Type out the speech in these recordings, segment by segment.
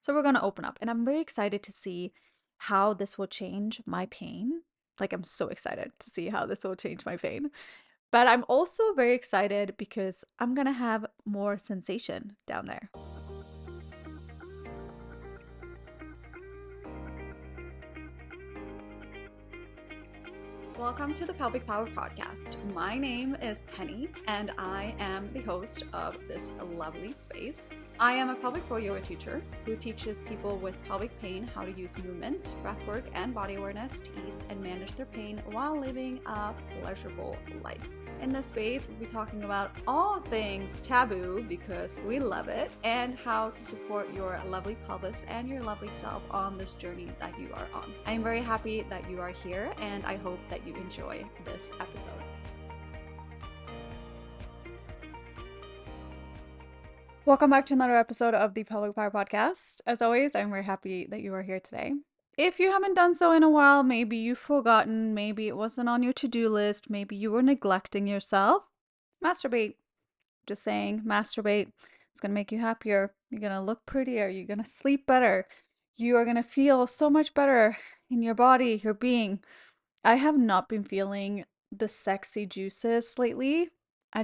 So we're going to open up, and I'm very excited to see how this will change my pain. Like, I'm so excited to see how this will change my pain. But I'm also very excited because I'm going to have more sensation down there. Welcome to the Pelvic Power Podcast. My name is Penny, and I am the host of this lovely space. I am a pelvic floor yoga teacher who teaches people with pelvic pain how to use movement, breathwork, and body awareness to ease and manage their pain while living a pleasurable life. In this space, we'll be talking about all things taboo because we love it, and how to support your lovely pelvis and your lovely self on this journey that you are on. I am very happy that you are here, and I hope that you enjoy this episode. Welcome back to another episode of the Pelvic Power Podcast. As always, I'm very happy that you are here today. If you haven't done so in a while, maybe you've forgotten, maybe it wasn't on your to-do list, maybe you were neglecting yourself, masturbate. Just saying, masturbate. It's going to make you happier. You're going to look prettier. You're going to sleep better. You are going to feel so much better in your body, your being. I have not been feeling the sexy juices lately. I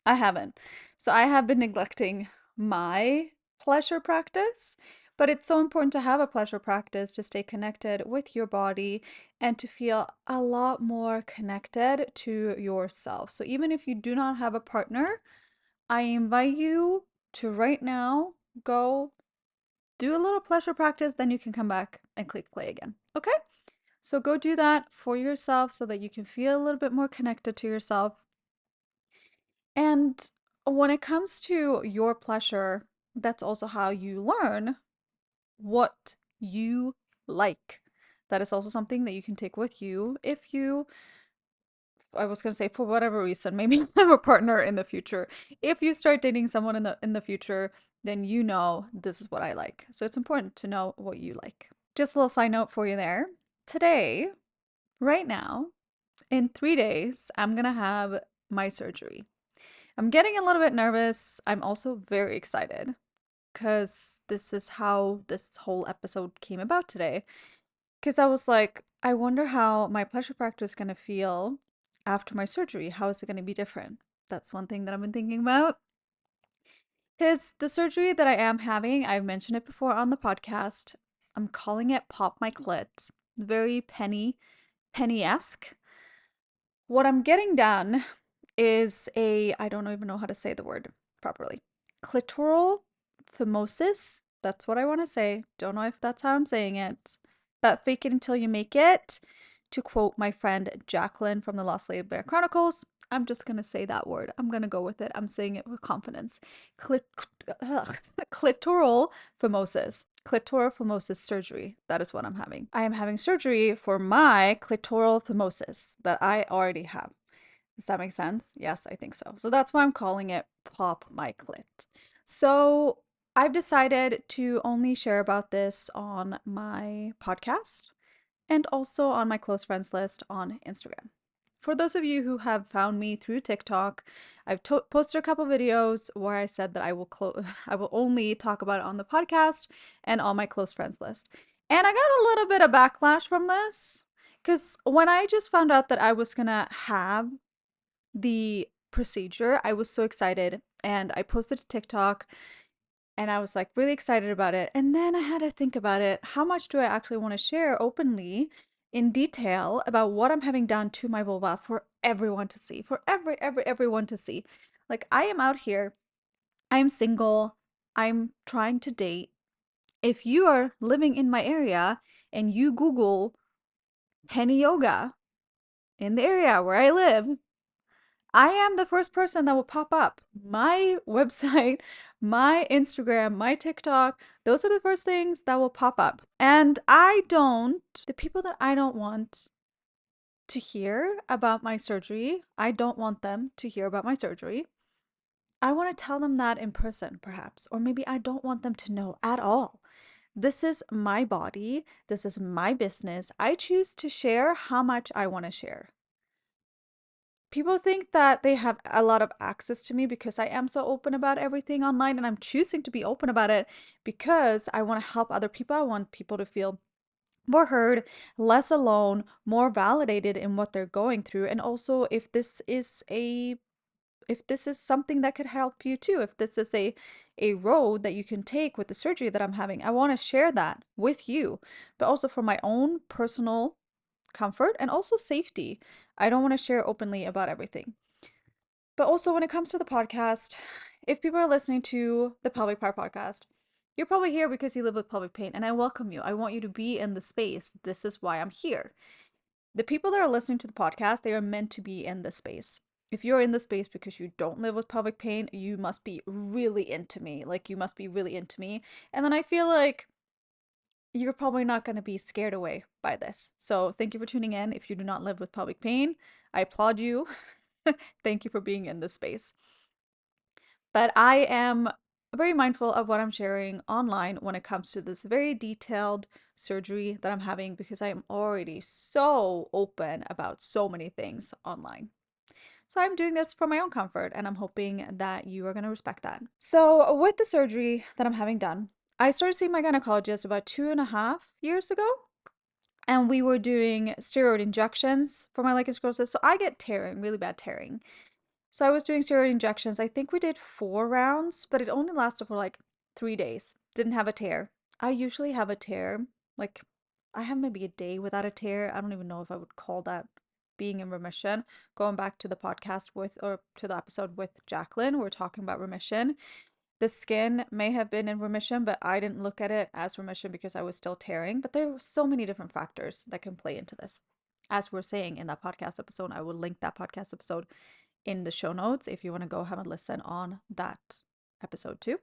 haven't. So I have been neglecting my pleasure practice, but it's so important to have a pleasure practice to stay connected with your body and to feel a lot more connected to yourself. So even if you do not have a partner, I invite you to right now go do a little pleasure practice, then you can come back and click play again. Okay? So go do that for yourself so that you can feel a little bit more connected to yourself. And when it comes to your pleasure, that's also how you learn what you like. That is also something that you can take with you if you, I was going to say, for whatever reason, maybe have a partner in the future. If you start dating someone in the future, then you know this is what I like. So it's important to know what you like. Just a little side note for you there. Today, right now, in 3 days, I'm gonna have my surgery. I'm getting a little bit nervous. I'm also very excited because this is how this whole episode came about today. Because I was like, I wonder how my pleasure practice is gonna feel after my surgery. How is it gonna be different? That's one thing that I've been thinking about. Because the surgery that I am having, I've mentioned it before on the podcast. I'm calling it Pop My Clit. Very penny-esque. What I'm getting done is I don't even know how to say the word properly. Clitoral phimosis. That's what I want to say. Don't know if that's how I'm saying it. But fake it until you make it. To quote my friend Jacqueline from the Lost Lady Bear Chronicles, I'm just going to say that word. I'm going to go with it. I'm saying it with confidence. Clitoral phimosis. Clitoral phimosis surgery. That is what I'm having. I am having surgery for my clitoral phimosis that I already have. Does that make sense? Yes, I think so. So that's why I'm calling it Pop My Clit. So I've decided to only share about this on my podcast and also on my close friends list on Instagram. For those of you who have found me through TikTok, I've posted a couple videos where I said that I will only talk about it on the podcast and on my close friends list. And I got a little bit of backlash from this because when I just found out that I was gonna have the procedure, I was so excited and I posted to TikTok and I was like really excited about it. And then I had to think about it. How much do I actually want to share openly in detail about what I'm having done to my vulva for everyone to see, for everyone to see? Like, I am out here, I'm single, I'm trying to date. If you are living in my area and you Google henny yoga in the area where I live, I am the first person that will pop up. My website, my Instagram, my TikTok, those are the first things that will pop up. And the people that I don't want to hear about my surgery, I don't want them to hear about my surgery. I want to tell them that in person, perhaps, or maybe I don't want them to know at all. This is my body. This is my business. I choose to share how much I want to share. People think that they have a lot of access to me because I am so open about everything online, and I'm choosing to be open about it because I want to help other people. I want people to feel more heard, less alone, more validated in what they're going through. And also if this is something that could help you too, if this is a road that you can take with the surgery that I'm having, I want to share that with you, but also for my own personal comfort and also safety. I don't want to share openly about everything. But also, when it comes to the podcast, if people are listening to the Pelvic Power Podcast, you're probably here because you live with pelvic pain, and I welcome you. I want you to be in the space. This is why I'm here. The people that are listening to the podcast, they are meant to be in this space. If you're in the space because you don't live with pelvic pain, you must be really into me. Like, you must be really into me. And then I feel like you're probably not going to be scared away by this. So, thank you for tuning in. If you do not live with pelvic pain, I applaud you. Thank you for being in this space. But I am very mindful of what I'm sharing online when it comes to this very detailed surgery that I'm having because I am already so open about so many things online. So I'm doing this for my own comfort, and I'm hoping that you are going to respect that. So, with the surgery that I'm having done, I started seeing my gynecologist about 2.5 years ago, and we were doing steroid injections for my lichen sclerosis. So I get tearing, really bad tearing. So I was doing steroid injections. I think we did 4 rounds, but it only lasted for like 3 days. Didn't have a tear. I usually have a tear. Like, I have maybe a day without a tear. I don't even know if I would call that being in remission. Going back to the podcast or to the episode with Jacqueline, we're talking about remission. The skin may have been in remission, but I didn't look at it as remission because I was still tearing. But there were so many different factors that can play into this. As we're saying in that podcast episode, I will link that podcast episode in the show notes if you want to go have a listen on that episode too.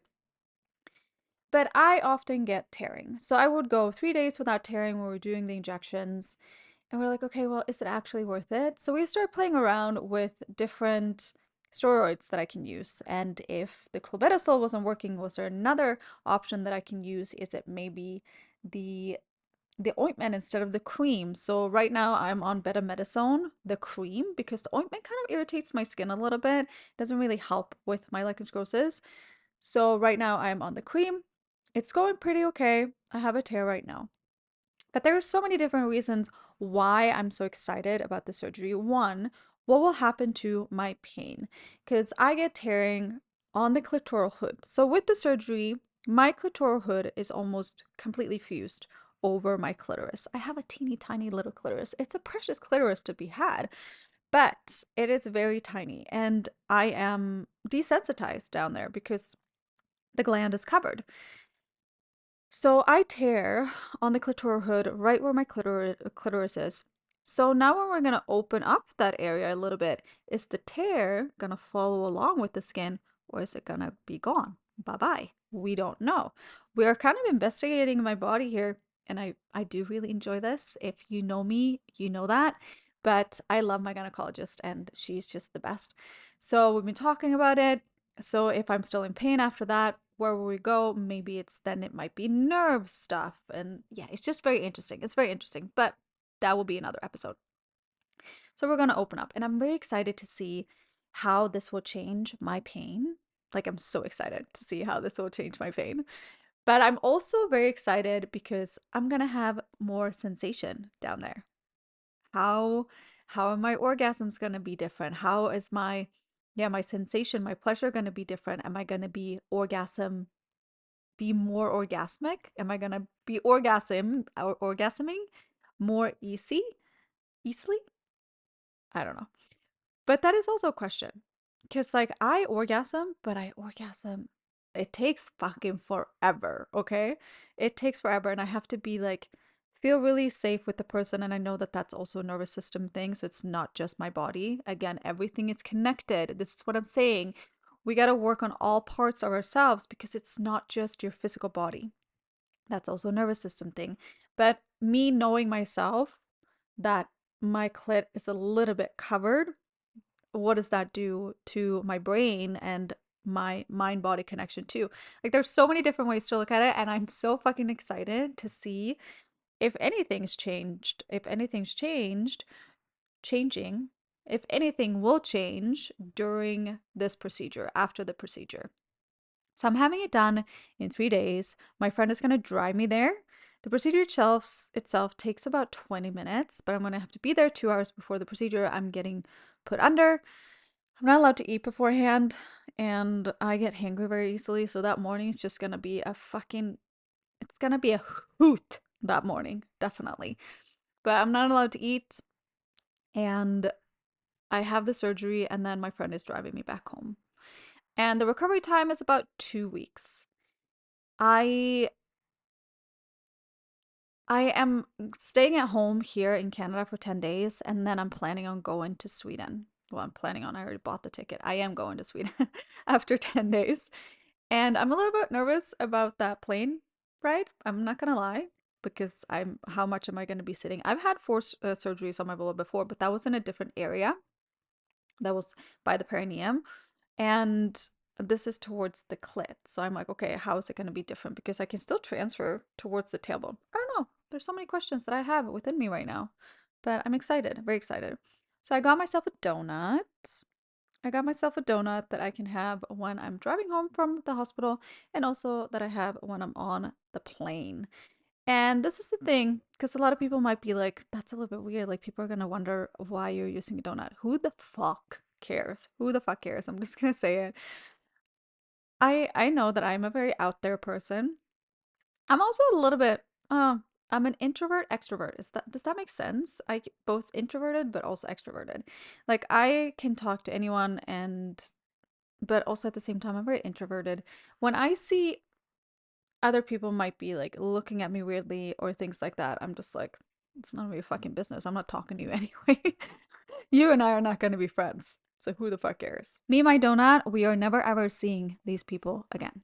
But I often get tearing. So I would go 3 days without tearing when we were doing the injections. And we're like, okay, well, is it actually worth it? So we started playing around with different steroids that I can use. And if the clobetasol wasn't working, was there another option that I can use? Is it maybe the ointment instead of the cream? So right now I'm on betamethasone, the cream, because the ointment kind of irritates my skin a little bit. It doesn't really help with my lichen sclerosis. So right now I'm on the cream. It's going pretty okay. I have a tear right now. But there are so many different reasons why I'm so excited about the surgery. One, what will happen to my pain? Because I get tearing on the clitoral hood. So with the surgery, my clitoral hood is almost completely fused over my clitoris. I have a teeny tiny little clitoris. It's a precious clitoris to be had, but it is very tiny, and I am desensitized down there because the gland is covered. So I tear on the clitoral hood right where my clitoris is. So now when we're going to open up that area a little bit, is the tear going to follow along with the skin, or is it going to be gone? Bye-bye. We don't know. We are kind of investigating my body here, and I do really enjoy this. If you know me, you know that. But I love my gynecologist, and she's just the best. So we've been talking about it. So if I'm still in pain after that, where will we go? Maybe it might be nerve stuff. And yeah, it's just very interesting. It's very interesting, but that will be another episode. So we're going to open up, and I'm very excited to see how this will change my pain. Like, I'm so excited to see how this will change my pain. But I'm also very excited because I'm going to have more sensation down there. How are my orgasms going to be different? How is my sensation, my pleasure going to be different? Am I going to be more orgasmic? Am I going to be orgasming more easily? I don't know. But that is also a question. Because, like, I orgasm, but I orgasm. It takes fucking forever, okay? It takes forever, and I have to be like, feel really safe with the person. And I know that that's also a nervous system thing. So it's not just my body. Again, everything is connected. This is what I'm saying. We got to work on all parts of ourselves because it's not just your physical body. That's also a nervous system thing. But me knowing myself that my clit is a little bit covered, what does that do to my brain and my mind body connection too? Like, there's so many different ways to look at it, and I'm so fucking excited to see if anything's changed, changing. if anything will change during this procedure, after the procedure. So I'm having it done in 3 days. My friend is going to drive me there. The procedure itself takes about 20 minutes, but I'm going to have to be there 2 hours before the procedure. I'm getting put under. I'm not allowed to eat beforehand, and I get hangry very easily. So that morning is just going to be it's going to be a hoot that morning, definitely. But I'm not allowed to eat, and I have the surgery, and then my friend is driving me back home. And the recovery time is about 2 weeks. I I am staying at home here in Canada for 10 days, and then I'm planning on going to Sweden. Well, I already bought the ticket. I am going to Sweden after 10 days. And I'm a little bit nervous about that plane ride. I'm not gonna lie, because how much am I going to be sitting? I've had four surgeries on my vulva before, but that was in a different area. That was by the perineum. And this is towards the clit. So I'm like, okay, how is it going to be different? Because I can still transfer towards the tailbone. I don't know. There's so many questions that I have within me right now. But I'm excited, very excited. So I got myself a donut. I got myself a donut that I can have when I'm driving home from the hospital, and also that I have when I'm on the plane. And this is the thing, because a lot of people might be like, that's a little bit weird. Like, people are going to wonder why you're using a donut. Who the fuck cares? Who the fuck cares? I'm just going to say it. I know that I'm a very out there person. I'm also a little bit, I'm an introvert extrovert. Does that make sense? Both introverted but also extroverted. Like, I can talk to anyone, but also at the same time I'm very introverted. When I see other people might be like looking at me weirdly or things like that, I'm just like, it's none of your fucking business. I'm not talking to you anyway. You and I are not going to be friends. So who the fuck cares? Me and my donut, we are never ever seeing these people again.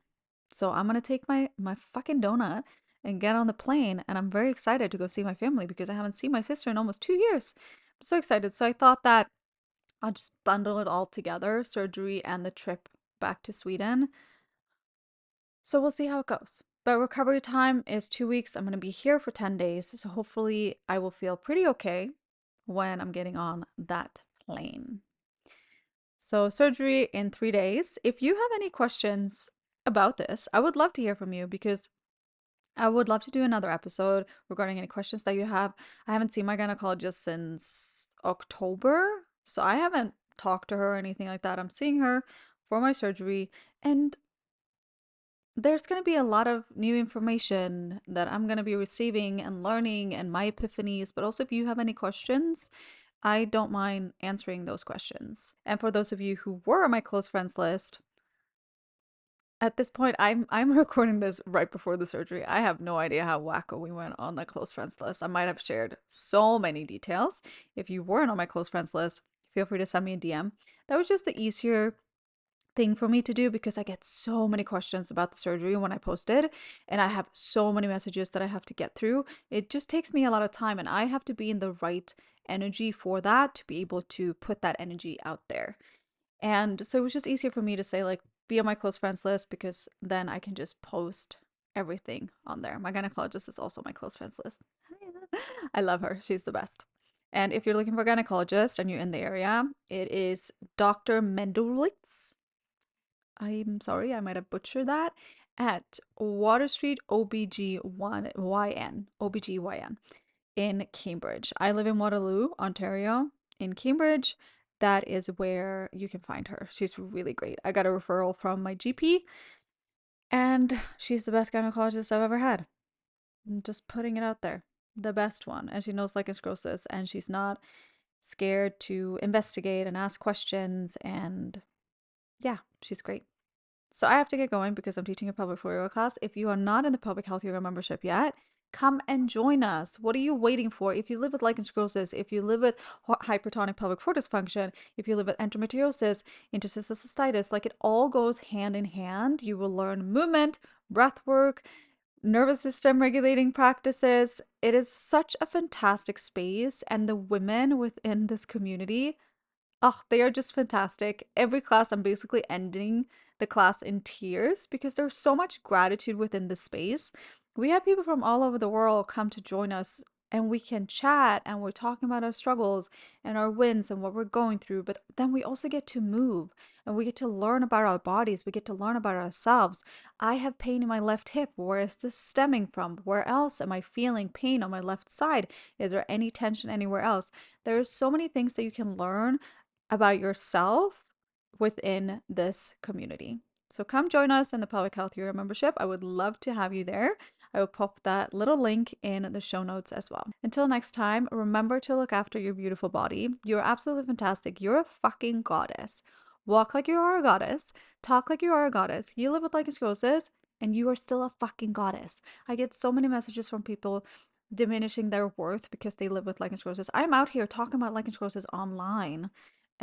So I'm going to take my fucking donut and get on the plane, and I'm very excited to go see my family because I haven't seen my sister in almost 2 years. I'm so excited. So I thought that I'll just bundle it all together, surgery and the trip back to Sweden. So we'll see how it goes. But recovery time is 2 weeks. I'm going to be here for 10 days. So hopefully I will feel pretty okay when I'm getting on that plane. So surgery in 3 days. If you have any questions about this, I would love to hear from you, because I would love to do another episode regarding any questions that you have. I haven't seen my gynecologist since October, so I haven't talked to her or anything like that. I'm seeing her for my surgery, and there's going to be a lot of new information that I'm going to be receiving and learning, and my epiphanies. But also, if you have any questions, I don't mind answering those questions. And for those of you who were on my close friends list, at this point, I'm recording this right before the surgery. I have no idea how wacko we went on the close friends list. I might have shared so many details. If you weren't on my close friends list, feel free to send me a DM. That was just the easier thing for me to do, because I get so many questions about the surgery when I posted, and I have so many messages that I have to get through. It just takes me a lot of time, and I have to be in the right energy for that to be able to put that energy out there. And so it was just easier for me to say, like, be on my close friends list, because then I can just post everything on there. My gynecologist is also my close friends list. I love her. She's the best. And if you're looking for a gynecologist and you're in the area, it is Dr. Mendelitz. I'm sorry, I might have butchered that, at Water Street OBGYN in Cambridge. I live in Waterloo, Ontario. In Cambridge, that is where you can find her. She's really great. I got a referral from my GP, and she's the best gynecologist I've ever had. I'm just putting it out there. The best one. And she knows lichen sclerosis, and she's not scared to investigate and ask questions. And yeah, she's great. So I have to get going because I'm teaching a pelvic floor yoga class. If you are not in the pelvic health yoga membership yet, come and join us. What are you waiting for? If you live with lichen sclerosis, if you live with hypertonic pelvic floor dysfunction, if you live with endometriosis, interstitial cystitis, like, it all goes hand in hand. You will learn movement, breath work, nervous system regulating practices. It is such a fantastic space, and the women within this community, oh, they are just fantastic. Every class, I'm basically ending the class in tears, because there's so much gratitude within the space. We have people from all over the world come to join us and we can chat and we're talking about our struggles and our wins and what we're going through. But then we also get to move and we get to learn about our bodies. We get to learn about ourselves. I have pain in my left hip. Where is this stemming from? Where else am I feeling pain on my left side? Is there any tension anywhere else? There's so many things that you can learn about yourself within this community. So come join us in the Pelvic Health Hero membership. I would love to have you there. I will pop that little link in the show notes as well. Until next time, remember to look after your beautiful body. You're absolutely fantastic. You're a fucking goddess. Walk like you are a goddess. Talk like you are a goddess. You live with lichen sclerosis, and you are still a fucking goddess. I get so many messages from people diminishing their worth because they live with lichen sclerosis. I'm out here talking about lichen sclerosis online.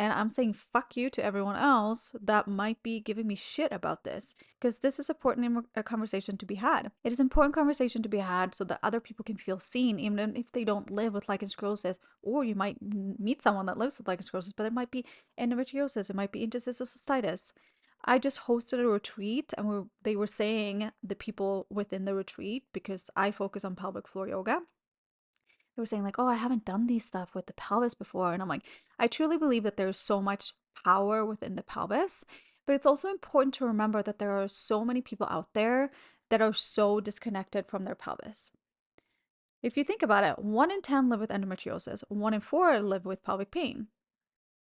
And I'm saying fuck you to everyone else that might be giving me shit about this, because this is important a conversation to be had. It is important conversation to be had so that other people can feel seen, even if they don't live with lichen sclerosis, or you might meet someone that lives with lichen sclerosis, but it might be endometriosis, it might be interstitial cystitis. I just hosted a retreat and they were saying, the people within the retreat, because I focus on pelvic floor yoga, they were saying like, oh, I haven't done these stuff with the pelvis before. And I'm like, I truly believe that there's so much power within the pelvis, but it's also important to remember that there are so many people out there that are so disconnected from their pelvis. If you think about it, 1 in 10 live with endometriosis, 1 in 4 live with pelvic pain.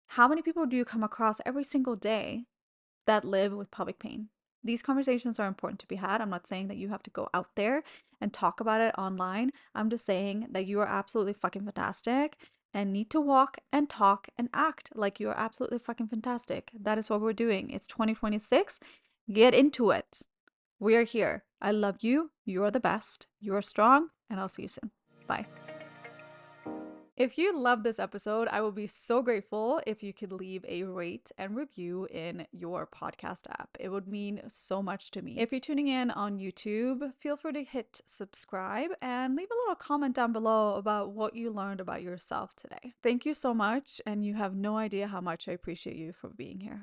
How many people do you come across every single day that live with pelvic pain? These conversations are important to be had. I'm not saying that you have to go out there and talk about it online. I'm just saying that you are absolutely fucking fantastic and need to walk and talk and act like you are absolutely fucking fantastic. That is what we're doing. It's 2026. Get into it. We are here. I love you. You are the best. You are strong, and I'll see you soon. Bye. If you love this episode, I will be so grateful if you could leave a rate and review in your podcast app. It would mean so much to me. If you're tuning in on YouTube, feel free to hit subscribe and leave a little comment down below about what you learned about yourself today. Thank you so much, and you have no idea how much I appreciate you for being here.